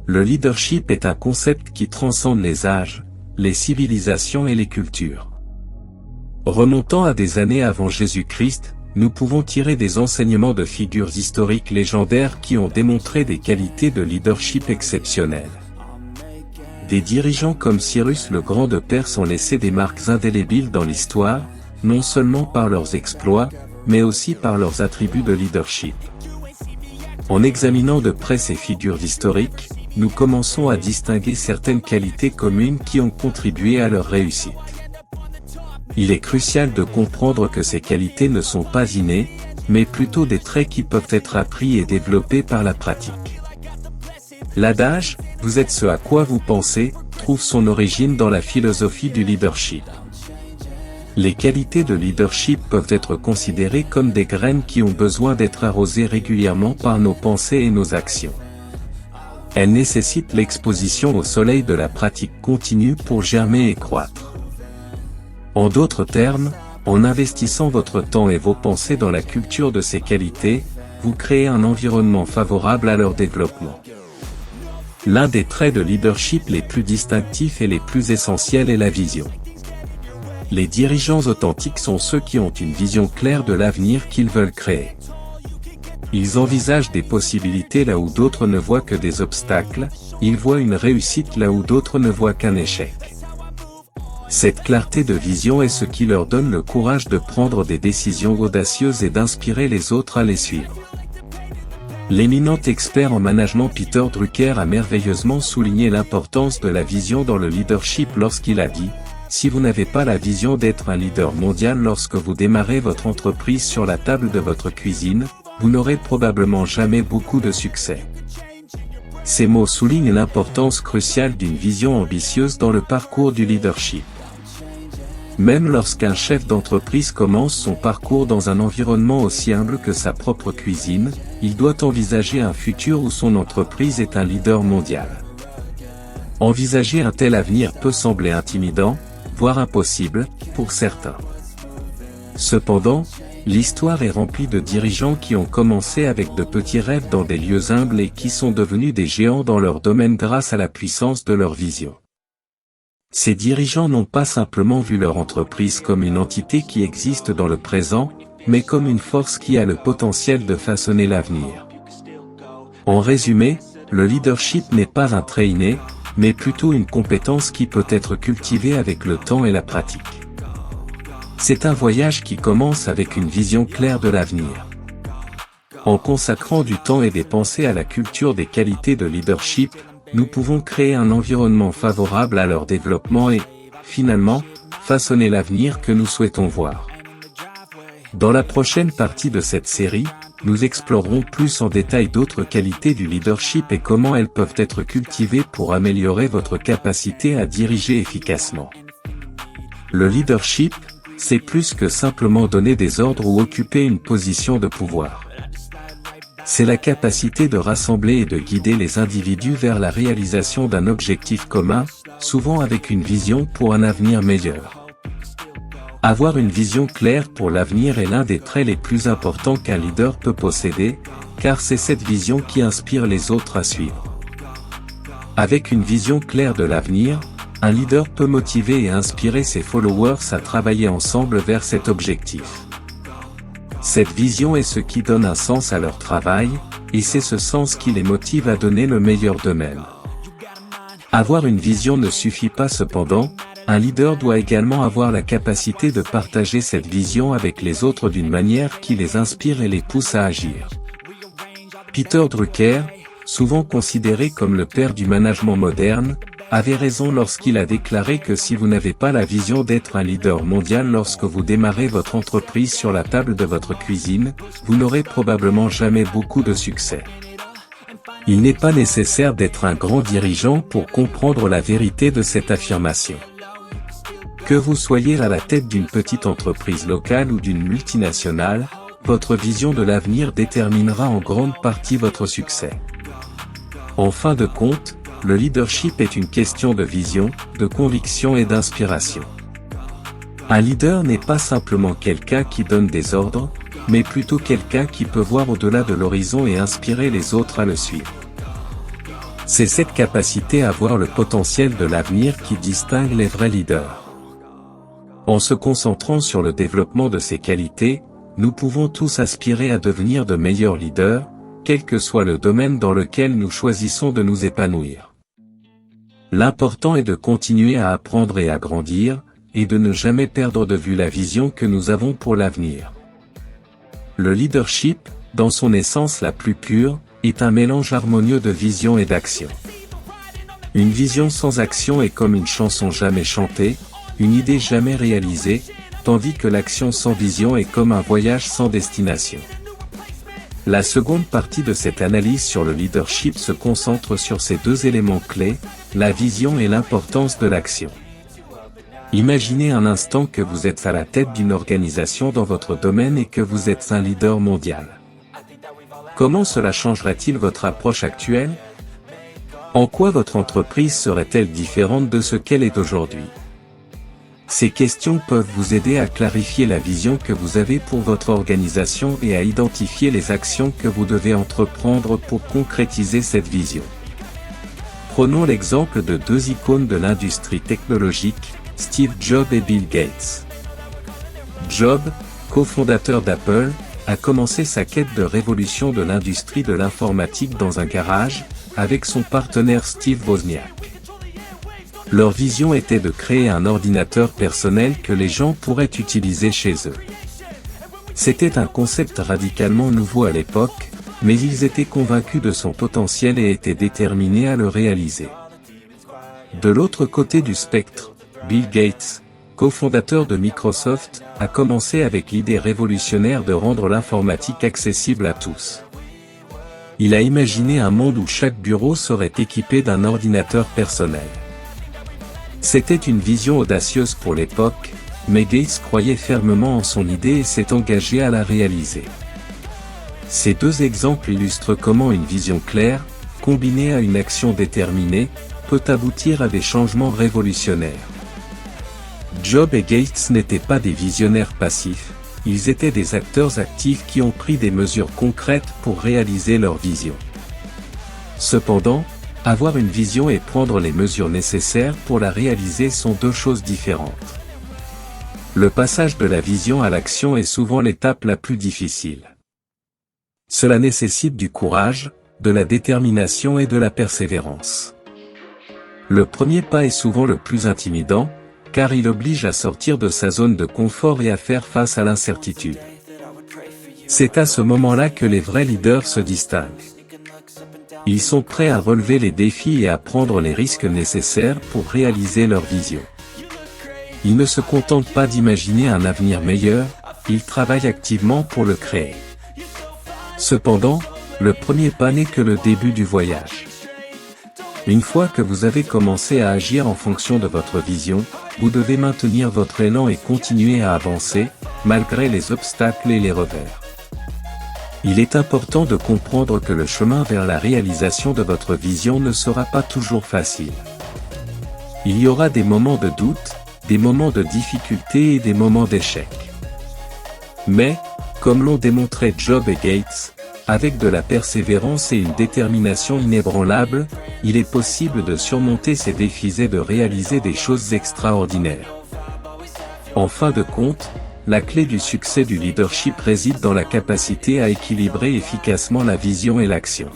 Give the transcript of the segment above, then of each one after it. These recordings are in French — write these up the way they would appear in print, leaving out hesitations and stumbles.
Le leadership est un concept qui transcende les âges, les civilisations et les cultures. Remontant à des années avant Jésus-Christ, nous pouvons tirer des enseignements de figures historiques légendaires qui ont démontré des qualités de leadership exceptionnelles. Des dirigeants comme Cyrus le Grand de Perse ont laissé des marques indélébiles dans l'histoire, non seulement par leurs exploits, mais aussi par leurs attributs de leadership. En examinant de près ces figures historiques, nous commençons à distinguer certaines qualités communes qui ont contribué à leur réussite. Il est crucial de comprendre que ces qualités ne sont pas innées, mais plutôt des traits qui peuvent être appris et développés par la pratique. L'adage « Vous êtes ce à quoi vous pensez » trouve son origine dans la philosophie du leadership. Les qualités de leadership peuvent être considérées comme des graines qui ont besoin d'être arrosées régulièrement par nos pensées et nos actions. Elles nécessitent l'exposition au soleil de la pratique continue pour germer et croître. En d'autres termes, en investissant votre temps et vos pensées dans la culture de ces qualités, vous créez un environnement favorable à leur développement. L'un des traits de leadership les plus distinctifs et les plus essentiels est la vision. Les dirigeants authentiques sont ceux qui ont une vision claire de l'avenir qu'ils veulent créer. Ils envisagent des possibilités là où d'autres ne voient que des obstacles, ils voient une réussite là où d'autres ne voient qu'un échec. Cette clarté de vision est ce qui leur donne le courage de prendre des décisions audacieuses et d'inspirer les autres à les suivre. L'éminent expert en management Peter Drucker a merveilleusement souligné l'importance de la vision dans le leadership lorsqu'il a dit « Si vous n'avez pas la vision d'être un leader mondial lorsque vous démarrez votre entreprise sur la table de votre cuisine, vous n'aurez probablement jamais beaucoup de succès. » Ces mots soulignent l'importance cruciale d'une vision ambitieuse dans le parcours du leadership. Même lorsqu'un chef d'entreprise commence son parcours dans un environnement aussi humble que sa propre cuisine, il doit envisager un futur où son entreprise est un leader mondial. Envisager un tel avenir peut sembler intimidant, voire impossible, pour certains. Cependant, l'histoire est remplie de dirigeants qui ont commencé avec de petits rêves dans des lieux humbles et qui sont devenus des géants dans leur domaine grâce à la puissance de leur vision. Ces dirigeants n'ont pas simplement vu leur entreprise comme une entité qui existe dans le présent, mais comme une force qui a le potentiel de façonner l'avenir. En résumé, le leadership n'est pas un trait inné, mais plutôt une compétence qui peut être cultivée avec le temps et la pratique. C'est un voyage qui commence avec une vision claire de l'avenir. En consacrant du temps et des pensées à la culture des qualités de leadership, nous pouvons créer un environnement favorable à leur développement et, finalement, façonner l'avenir que nous souhaitons voir. Dans la prochaine partie de cette série, nous explorerons plus en détail d'autres qualités du leadership et comment elles peuvent être cultivées pour améliorer votre capacité à diriger efficacement. Le leadership, c'est plus que simplement donner des ordres ou occuper une position de pouvoir. C'est la capacité de rassembler et de guider les individus vers la réalisation d'un objectif commun, souvent avec une vision pour un avenir meilleur. Avoir une vision claire pour l'avenir est l'un des traits les plus importants qu'un leader peut posséder, car c'est cette vision qui inspire les autres à suivre. Avec une vision claire de l'avenir, un leader peut motiver et inspirer ses followers à travailler ensemble vers cet objectif. Cette vision est ce qui donne un sens à leur travail, et c'est ce sens qui les motive à donner le meilleur d'eux-mêmes. Avoir une vision ne suffit pas cependant, un leader doit également avoir la capacité de partager cette vision avec les autres d'une manière qui les inspire et les pousse à agir. Peter Drucker, souvent considéré comme le père du management moderne, avait raison lorsqu'il a déclaré que si vous n'avez pas la vision d'être un leader mondial lorsque vous démarrez votre entreprise sur la table de votre cuisine, vous n'aurez probablement jamais beaucoup de succès. Il n'est pas nécessaire d'être un grand dirigeant pour comprendre la vérité de cette affirmation. Que vous soyez à la tête d'une petite entreprise locale ou d'une multinationale, votre vision de l'avenir déterminera en grande partie votre succès. En fin de compte, le leadership est une question de vision, de conviction et d'inspiration. Un leader n'est pas simplement quelqu'un qui donne des ordres, mais plutôt quelqu'un qui peut voir au-delà de l'horizon et inspirer les autres à le suivre. C'est cette capacité à voir le potentiel de l'avenir qui distingue les vrais leaders. En se concentrant sur le développement de ces qualités, nous pouvons tous aspirer à devenir de meilleurs leaders, quel que soit le domaine dans lequel nous choisissons de nous épanouir. L'important est de continuer à apprendre et à grandir, et de ne jamais perdre de vue la vision que nous avons pour l'avenir. Le leadership, dans son essence la plus pure, est un mélange harmonieux de vision et d'action. Une vision sans action est comme une chanson jamais chantée, une idée jamais réalisée, tandis que l'action sans vision est comme un voyage sans destination. La seconde partie de cette analyse sur le leadership se concentre sur ces deux éléments clés, la vision et l'importance de l'action. Imaginez un instant que vous êtes à la tête d'une organisation dans votre domaine et que vous êtes un leader mondial. Comment cela changerait-il votre approche actuelle? En quoi votre entreprise serait-elle différente de ce qu'elle est aujourd'hui? Ces questions peuvent vous aider à clarifier la vision que vous avez pour votre organisation et à identifier les actions que vous devez entreprendre pour concrétiser cette vision. Prenons l'exemple de deux icônes de l'industrie technologique, Steve Jobs et Bill Gates. Jobs, cofondateur d'Apple, a commencé sa quête de révolution de l'industrie de l'informatique dans un garage, avec son partenaire Steve Wozniak. Leur vision était de créer un ordinateur personnel que les gens pourraient utiliser chez eux. C'était un concept radicalement nouveau à l'époque, mais ils étaient convaincus de son potentiel et étaient déterminés à le réaliser. De l'autre côté du spectre, Bill Gates, cofondateur de Microsoft, a commencé avec l'idée révolutionnaire de rendre l'informatique accessible à tous. Il a imaginé un monde où chaque bureau serait équipé d'un ordinateur personnel. C'était une vision audacieuse pour l'époque, mais Gates croyait fermement en son idée et s'est engagé à la réaliser. Ces deux exemples illustrent comment une vision claire, combinée à une action déterminée, peut aboutir à des changements révolutionnaires. Jobs et Gates n'étaient pas des visionnaires passifs, ils étaient des acteurs actifs qui ont pris des mesures concrètes pour réaliser leur vision. Cependant, avoir une vision et prendre les mesures nécessaires pour la réaliser sont deux choses différentes. Le passage de la vision à l'action est souvent l'étape la plus difficile. Cela nécessite du courage, de la détermination et de la persévérance. Le premier pas est souvent le plus intimidant, car il oblige à sortir de sa zone de confort et à faire face à l'incertitude. C'est à ce moment-là que les vrais leaders se distinguent. Ils sont prêts à relever les défis et à prendre les risques nécessaires pour réaliser leur vision. Ils ne se contentent pas d'imaginer un avenir meilleur, ils travaillent activement pour le créer. Cependant, le premier pas n'est que le début du voyage. Une fois que vous avez commencé à agir en fonction de votre vision, vous devez maintenir votre élan et continuer à avancer, malgré les obstacles et les revers. Il est important de comprendre que le chemin vers la réalisation de votre vision ne sera pas toujours facile. Il y aura des moments de doute, des moments de difficulté et des moments d'échec. Mais, comme l'ont démontré Jobs et Gates, avec de la persévérance et une détermination inébranlable, il est possible de surmonter ces défis et de réaliser des choses extraordinaires. En fin de compte, la clé du succès du leadership réside dans la capacité à équilibrer efficacement la vision et l'action.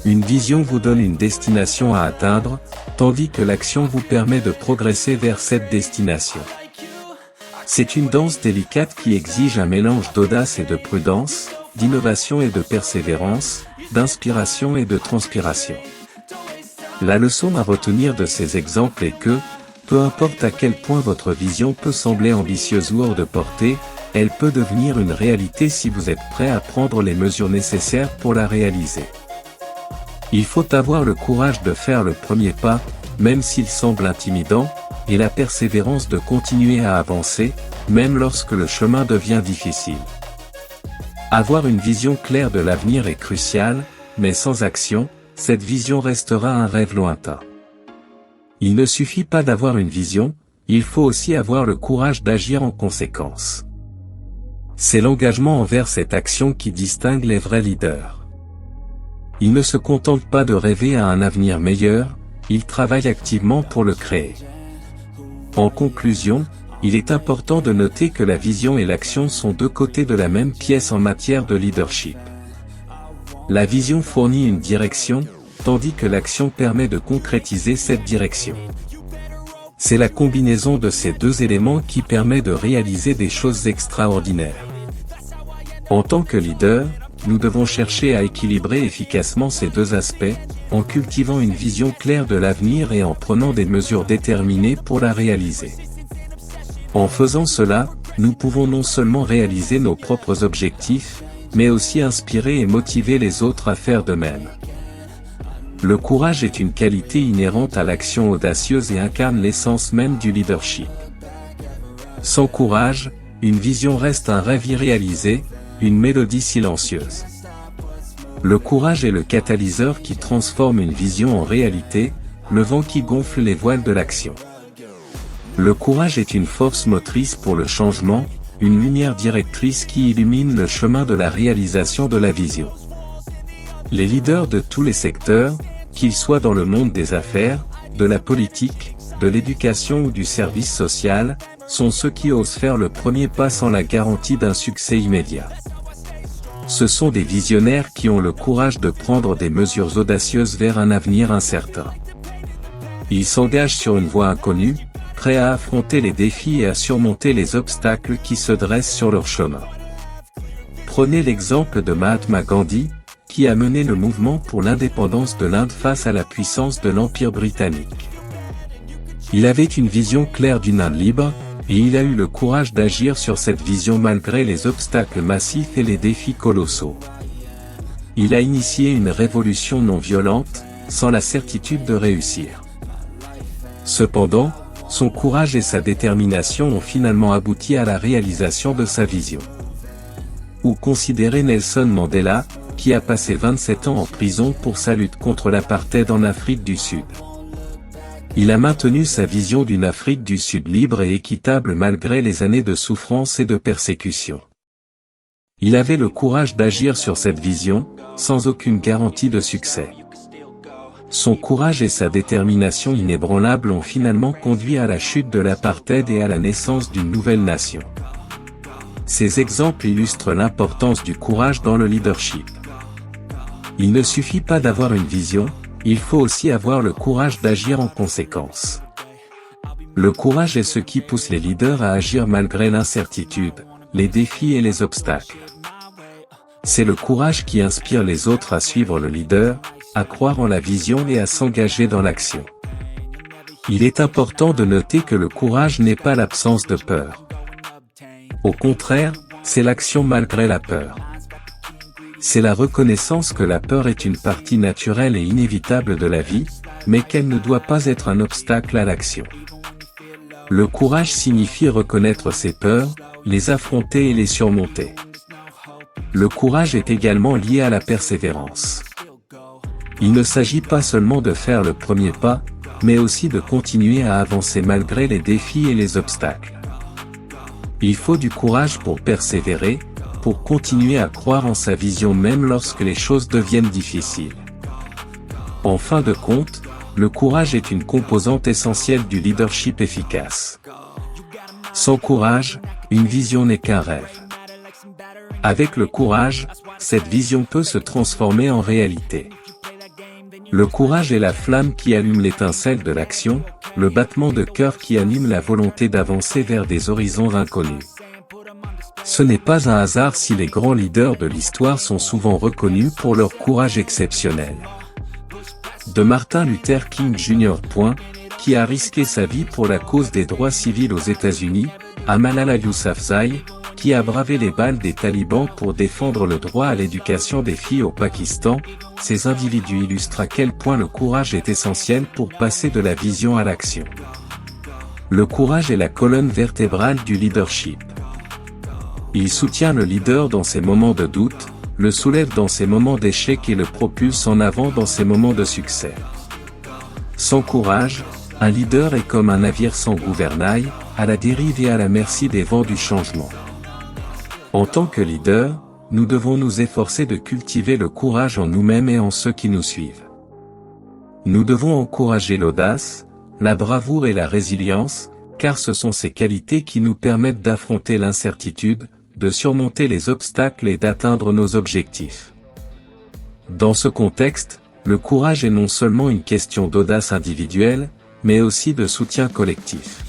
Une vision vous donne une destination à atteindre, tandis que l'action vous permet de progresser vers cette destination. C'est une danse délicate qui exige un mélange d'audace et de prudence, d'innovation et de persévérance, d'inspiration et de transpiration. La leçon à retenir de ces exemples est que, peu importe à quel point votre vision peut sembler ambitieuse ou hors de portée, elle peut devenir une réalité si vous êtes prêt à prendre les mesures nécessaires pour la réaliser. Il faut avoir le courage de faire le premier pas, même s'il semble intimidant, et la persévérance de continuer à avancer, même lorsque le chemin devient difficile. Avoir une vision claire de l'avenir est crucial, mais sans action, cette vision restera un rêve lointain. Il ne suffit pas d'avoir une vision, il faut aussi avoir le courage d'agir en conséquence. C'est l'engagement envers cette action qui distingue les vrais leaders. Il ne se contente pas de rêver à un avenir meilleur, il travaille activement pour le créer. En conclusion, il est important de noter que la vision et l'action sont deux côtés de la même pièce en matière de leadership. La vision fournit une direction, tandis que l'action permet de concrétiser cette direction. C'est la combinaison de ces deux éléments qui permet de réaliser des choses extraordinaires. En tant que leader, nous devons chercher à équilibrer efficacement ces deux aspects, en cultivant une vision claire de l'avenir et en prenant des mesures déterminées pour la réaliser. En faisant cela, nous pouvons non seulement réaliser nos propres objectifs, mais aussi inspirer et motiver les autres à faire de même. Le courage est une qualité inhérente à l'action audacieuse et incarne l'essence même du leadership. Sans courage, une vision reste un rêve irréalisé, une mélodie silencieuse. Le courage est le catalyseur qui transforme une vision en réalité, le vent qui gonfle les voiles de l'action. Le courage est une force motrice pour le changement, une lumière directrice qui illumine le chemin de la réalisation de la vision. Les leaders de tous les secteurs, qu'ils soient dans le monde des affaires, de la politique, de l'éducation ou du service social, sont ceux qui osent faire le premier pas sans la garantie d'un succès immédiat. Ce sont des visionnaires qui ont le courage de prendre des mesures audacieuses vers un avenir incertain. Ils s'engagent sur une voie inconnue, prêts à affronter les défis et à surmonter les obstacles qui se dressent sur leur chemin. Prenez l'exemple de Mahatma Gandhi, qui a mené le mouvement pour l'indépendance de l'Inde face à la puissance de l'Empire britannique. Il avait une vision claire d'une Inde libre, et il a eu le courage d'agir sur cette vision malgré les obstacles massifs et les défis colossaux. Il a initié une révolution non violente, sans la certitude de réussir. Cependant, son courage et sa détermination ont finalement abouti à la réalisation de sa vision. Ou considérez Nelson Mandela, qui a passé 27 ans en prison pour sa lutte contre l'apartheid en Afrique du Sud. Il a maintenu sa vision d'une Afrique du Sud libre et équitable malgré les années de souffrance et de persécution. Il avait le courage d'agir sur cette vision, sans aucune garantie de succès. Son courage et sa détermination inébranlable ont finalement conduit à la chute de l'apartheid et à la naissance d'une nouvelle nation. Ces exemples illustrent l'importance du courage dans le leadership. Il ne suffit pas d'avoir une vision, il faut aussi avoir le courage d'agir en conséquence. Le courage est ce qui pousse les leaders à agir malgré l'incertitude, les défis et les obstacles. C'est le courage qui inspire les autres à suivre le leader, à croire en la vision et à s'engager dans l'action. Il est important de noter que le courage n'est pas l'absence de peur. Au contraire, c'est l'action malgré la peur. C'est la reconnaissance que la peur est une partie naturelle et inévitable de la vie, mais qu'elle ne doit pas être un obstacle à l'action. Le courage signifie reconnaître ses peurs, les affronter et les surmonter. Le courage est également lié à la persévérance. Il ne s'agit pas seulement de faire le premier pas, mais aussi de continuer à avancer malgré les défis et les obstacles. Il faut du courage pour persévérer, pour continuer à croire en sa vision même lorsque les choses deviennent difficiles. En fin de compte, le courage est une composante essentielle du leadership efficace. Sans courage, une vision n'est qu'un rêve. Avec le courage, cette vision peut se transformer en réalité. Le courage est la flamme qui allume l'étincelle de l'action, le battement de cœur qui anime la volonté d'avancer vers des horizons inconnus. Ce n'est pas un hasard si les grands leaders de l'histoire sont souvent reconnus pour leur courage exceptionnel. De Martin Luther King Jr. Qui a risqué sa vie pour la cause des droits civils aux États-Unis, à Malala Yousafzai, qui a bravé les balles des talibans pour défendre le droit à l'éducation des filles au Pakistan, ces individus illustrent à quel point le courage est essentiel pour passer de la vision à l'action. Le courage est la colonne vertébrale du leadership. Il soutient le leader dans ses moments de doute, le soulève dans ses moments d'échec et le propulse en avant dans ses moments de succès. Sans courage, un leader est comme un navire sans gouvernail, à la dérive et à la merci des vents du changement. En tant que leader, nous devons nous efforcer de cultiver le courage en nous-mêmes et en ceux qui nous suivent. Nous devons encourager l'audace, la bravoure et la résilience, car ce sont ces qualités qui nous permettent d'affronter l'incertitude, de surmonter les obstacles et d'atteindre nos objectifs. Dans ce contexte, le courage est non seulement une question d'audace individuelle, mais aussi de soutien collectif.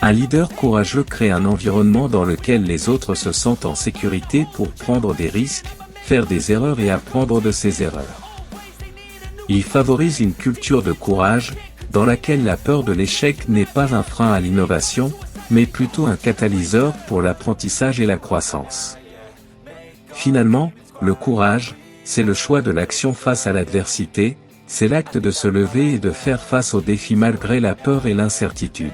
Un leader courageux crée un environnement dans lequel les autres se sentent en sécurité pour prendre des risques, faire des erreurs et apprendre de ces erreurs. Il favorise une culture de courage, dans laquelle la peur de l'échec n'est pas un frein à l'innovation, mais plutôt un catalyseur pour l'apprentissage et la croissance. Finalement, le courage, c'est le choix de l'action face à l'adversité, c'est l'acte de se lever et de faire face aux défis malgré la peur et l'incertitude.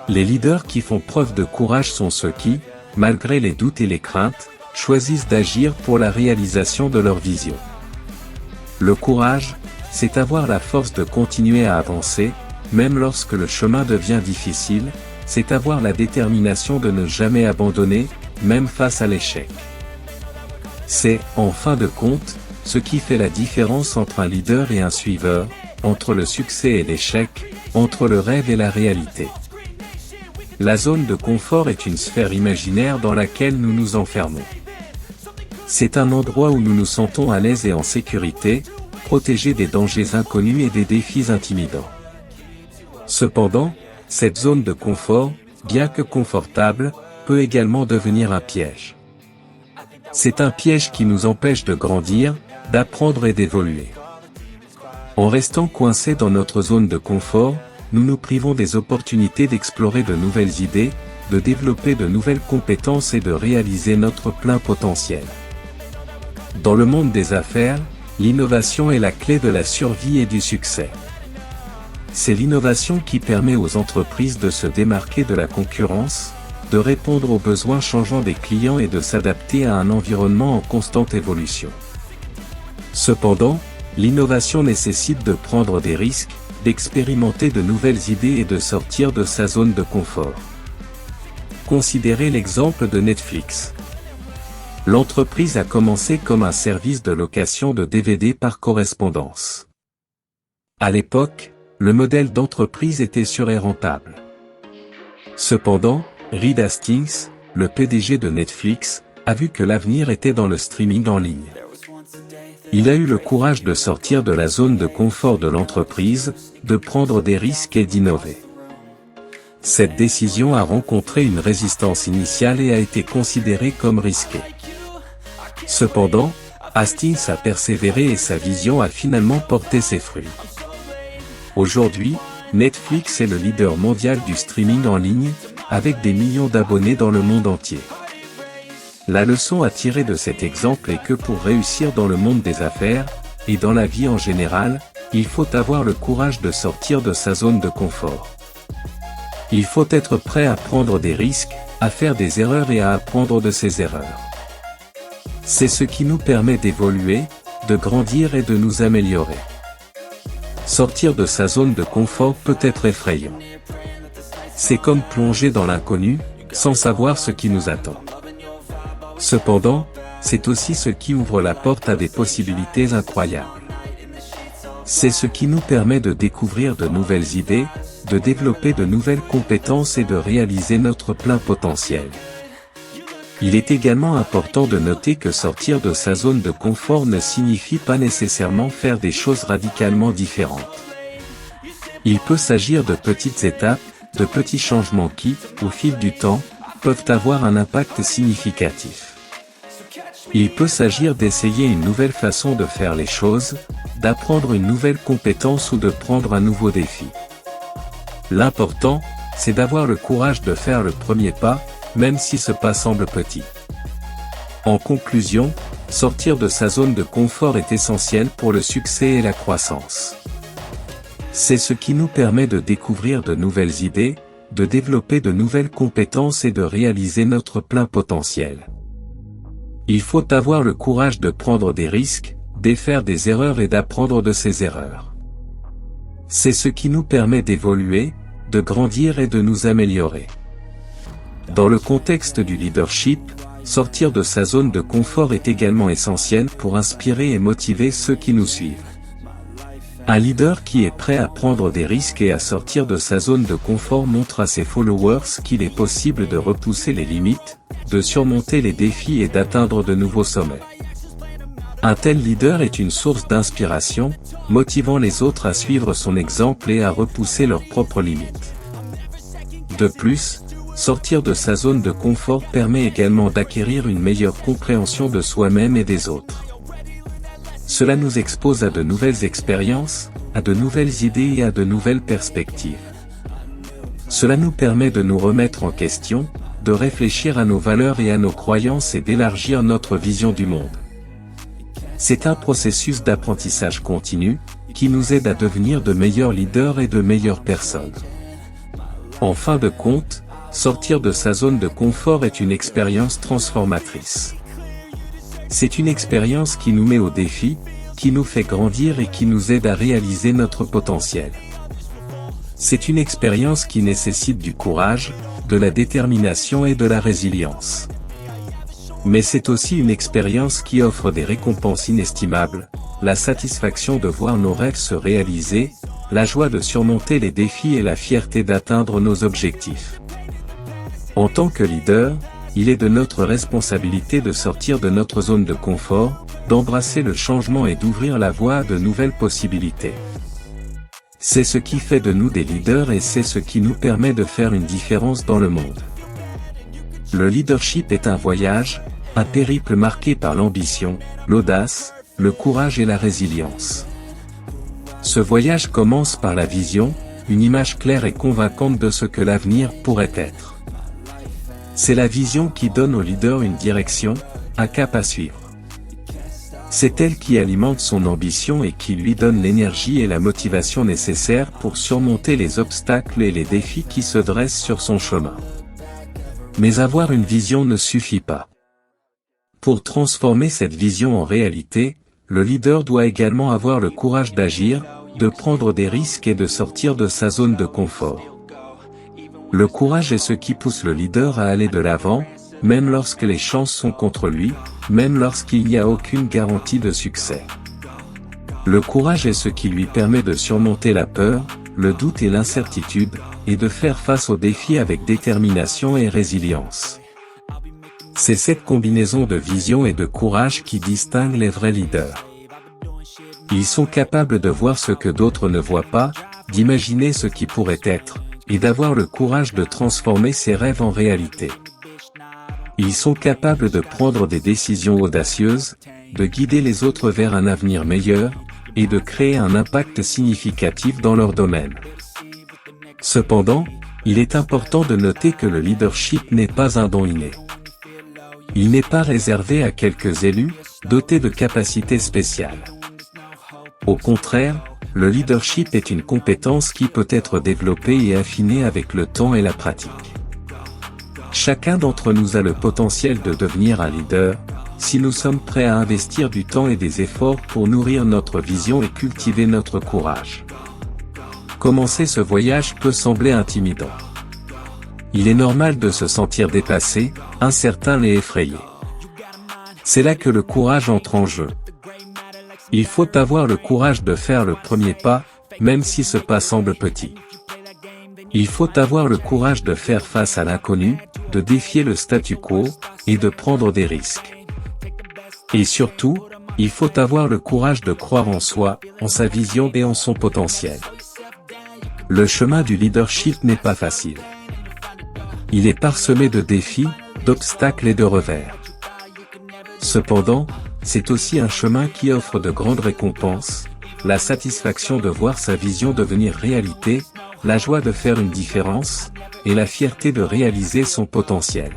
Les leaders qui font preuve de courage sont ceux qui, malgré les doutes et les craintes, choisissent d'agir pour la réalisation de leur vision. Le courage, c'est avoir la force de continuer à avancer, même lorsque le chemin devient difficile, c'est avoir la détermination de ne jamais abandonner, même face à l'échec. C'est, en fin de compte, ce qui fait la différence entre un leader et un suiveur, entre le succès et l'échec, entre le rêve et la réalité. La zone de confort est une sphère imaginaire dans laquelle nous nous enfermons. C'est un endroit où nous nous sentons à l'aise et en sécurité, protégés des dangers inconnus et des défis intimidants. Cependant, cette zone de confort, bien que confortable, peut également devenir un piège. C'est un piège qui nous empêche de grandir, d'apprendre et d'évoluer. En restant coincés dans notre zone de confort, nous nous privons des opportunités d'explorer de nouvelles idées, de développer de nouvelles compétences et de réaliser notre plein potentiel. Dans le monde des affaires, l'innovation est la clé de la survie et du succès. C'est l'innovation qui permet aux entreprises de se démarquer de la concurrence, de répondre aux besoins changeants des clients et de s'adapter à un environnement en constante évolution. Cependant, l'innovation nécessite de prendre des risques, d'expérimenter de nouvelles idées et de sortir de sa zone de confort. Considérez l'exemple de Netflix. L'entreprise a commencé comme un service de location de DVD par correspondance. À l'époque, le modèle d'entreprise était sûr et rentable. Cependant, Reed Hastings, le PDG de Netflix, a vu que l'avenir était dans le streaming en ligne. Il a eu le courage de sortir de la zone de confort de l'entreprise, de prendre des risques et d'innover. Cette décision a rencontré une résistance initiale et a été considérée comme risquée. Cependant, Hastings a persévéré et sa vision a finalement porté ses fruits. Aujourd'hui, Netflix est le leader mondial du streaming en ligne, avec des millions d'abonnés dans le monde entier. La leçon à tirer de cet exemple est que pour réussir dans le monde des affaires, et dans la vie en général, il faut avoir le courage de sortir de sa zone de confort. Il faut être prêt à prendre des risques, à faire des erreurs et à apprendre de ces erreurs. C'est ce qui nous permet d'évoluer, de grandir et de nous améliorer. Sortir de sa zone de confort peut être effrayant. C'est comme plonger dans l'inconnu, sans savoir ce qui nous attend. Cependant, c'est aussi ce qui ouvre la porte à des possibilités incroyables. C'est ce qui nous permet de découvrir de nouvelles idées, de développer de nouvelles compétences et de réaliser notre plein potentiel. Il est également important de noter que sortir de sa zone de confort ne signifie pas nécessairement faire des choses radicalement différentes. Il peut s'agir de petites étapes, de petits changements qui, au fil du temps, peuvent avoir un impact significatif. Il peut s'agir d'essayer une nouvelle façon de faire les choses, d'apprendre une nouvelle compétence ou de prendre un nouveau défi. L'important, c'est d'avoir le courage de faire le premier pas, même si ce pas semble petit. En conclusion, sortir de sa zone de confort est essentiel pour le succès et la croissance. C'est ce qui nous permet de découvrir de nouvelles idées, de développer de nouvelles compétences et de réaliser notre plein potentiel. Il faut avoir le courage de prendre des risques, de faire des erreurs et d'apprendre de ces erreurs. C'est ce qui nous permet d'évoluer, de grandir et de nous améliorer. Dans le contexte du leadership, sortir de sa zone de confort est également essentiel pour inspirer et motiver ceux qui nous suivent. Un leader qui est prêt à prendre des risques et à sortir de sa zone de confort montre à ses followers qu'il est possible de repousser les limites, de surmonter les défis et d'atteindre de nouveaux sommets. Un tel leader est une source d'inspiration, motivant les autres à suivre son exemple et à repousser leurs propres limites. De plus, sortir de sa zone de confort permet également d'acquérir une meilleure compréhension de soi-même et des autres. Cela nous expose à de nouvelles expériences, à de nouvelles idées et à de nouvelles perspectives. Cela nous permet de nous remettre en question, de réfléchir à nos valeurs et à nos croyances et d'élargir notre vision du monde. C'est un processus d'apprentissage continu, qui nous aide à devenir de meilleurs leaders et de meilleures personnes. En fin de compte, sortir de sa zone de confort est une expérience transformatrice. C'est une expérience qui nous met au défi, qui nous fait grandir et qui nous aide à réaliser notre potentiel. C'est une expérience qui nécessite du courage, de la détermination et de la résilience. Mais c'est aussi une expérience qui offre des récompenses inestimables, la satisfaction de voir nos rêves se réaliser, la joie de surmonter les défis et la fierté d'atteindre nos objectifs. En tant que leader, il est de notre responsabilité de sortir de notre zone de confort, d'embrasser le changement et d'ouvrir la voie à de nouvelles possibilités. C'est ce qui fait de nous des leaders et c'est ce qui nous permet de faire une différence dans le monde. Le leadership est un voyage, un périple marqué par l'ambition, l'audace, le courage et la résilience. Ce voyage commence par la vision, une image claire et convaincante de ce que l'avenir pourrait être. C'est la vision qui donne au leader une direction, un cap à suivre. C'est elle qui alimente son ambition et qui lui donne l'énergie et la motivation nécessaires pour surmonter les obstacles et les défis qui se dressent sur son chemin. Mais avoir une vision ne suffit pas. Pour transformer cette vision en réalité, le leader doit également avoir le courage d'agir, de prendre des risques et de sortir de sa zone de confort. Le courage est ce qui pousse le leader à aller de l'avant, même lorsque les chances sont contre lui, même lorsqu'il n'y a aucune garantie de succès. Le courage est ce qui lui permet de surmonter la peur, le doute et l'incertitude, et de faire face aux défis avec détermination et résilience. C'est cette combinaison de vision et de courage qui distingue les vrais leaders. Ils sont capables de voir ce que d'autres ne voient pas, d'imaginer ce qui pourrait être, et d'avoir le courage de transformer ses rêves en réalité. Ils sont capables de prendre des décisions audacieuses, de guider les autres vers un avenir meilleur, et de créer un impact significatif dans leur domaine. Cependant, il est important de noter que le leadership n'est pas un don inné. Il n'est pas réservé à quelques élus, dotés de capacités spéciales. Au contraire, le leadership est une compétence qui peut être développée et affinée avec le temps et la pratique. Chacun d'entre nous a le potentiel de devenir un leader, si nous sommes prêts à investir du temps et des efforts pour nourrir notre vision et cultiver notre courage. Commencer ce voyage peut sembler intimidant. Il est normal de se sentir dépassé, incertain et effrayé. C'est là que le courage entre en jeu. Il faut avoir le courage de faire le premier pas, même si ce pas semble petit. Il faut avoir le courage de faire face à l'inconnu, de défier le statu quo, et de prendre des risques. Et surtout, il faut avoir le courage de croire en soi, en sa vision et en son potentiel. Le chemin du leadership n'est pas facile. Il est parsemé de défis, d'obstacles et de revers. Cependant, c'est aussi un chemin qui offre de grandes récompenses, la satisfaction de voir sa vision devenir réalité, la joie de faire une différence, et la fierté de réaliser son potentiel.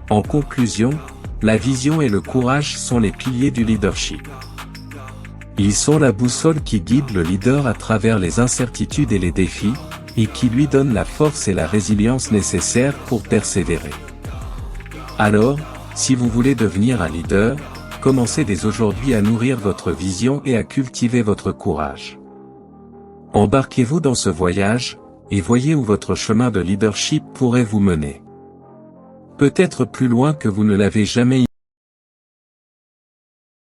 En conclusion, la vision et le courage sont les piliers du leadership. Ils sont la boussole qui guide le leader à travers les incertitudes et les défis, et qui lui donne la force et la résilience nécessaires pour persévérer. Alors, si vous voulez devenir un leader, commencez dès aujourd'hui à nourrir votre vision et à cultiver votre courage. Embarquez-vous dans ce voyage, et voyez où votre chemin de leadership pourrait vous mener. peut-être plus loin que vous ne l'avez jamais